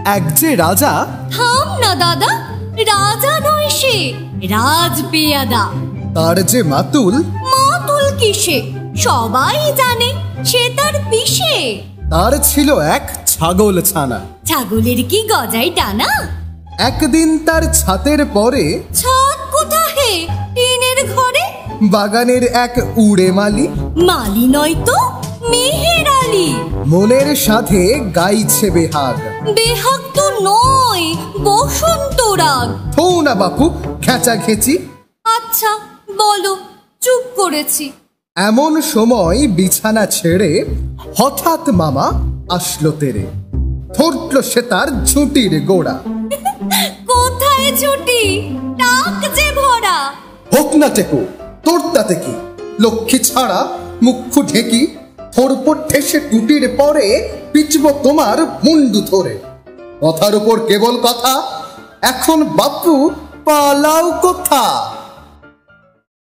এক যে রাজা। থাম না দাদা, রাজা নয় সে, রাজপেয়াদা। তার যে মাতুল। মাতুল কিসে? সবাই জানে সে তার পিসে। তার ছিল এক ছাগল ছানা। ছাগলের কি গজায় টানা? একদিন তার ছাতের পরে। ছাদ কোথা হে? টিনের ঘরে। বাগানের এক উড়ে মালি। মালি নয় তো, মেহের আলী। মনের সাথে গাইছে বেহাগ। বেহাগ তো নয়, বসন্ত রাগ। থৌ না বাপু, খেচা খেচি। আচ্ছা বলো, চুপ করেছি। এমন সময় বিছানা ছেড়ে হঠাৎ মামা আসলো তেরে। ধরল সে তার ঝুঁটির গোড়া। কোথায় ছুটি? টাক যে ভরা। হোক না টেকো, তোর তাতে কি? লক্ষ্মী ছাড়া মুখ্য ঢেকি। থরপর ঠেসে টুটির পরে পিচব তোমার মুন্ডু ধরে। কথার উপর কেবল কথা, এখন বাপু পালাও কোথা?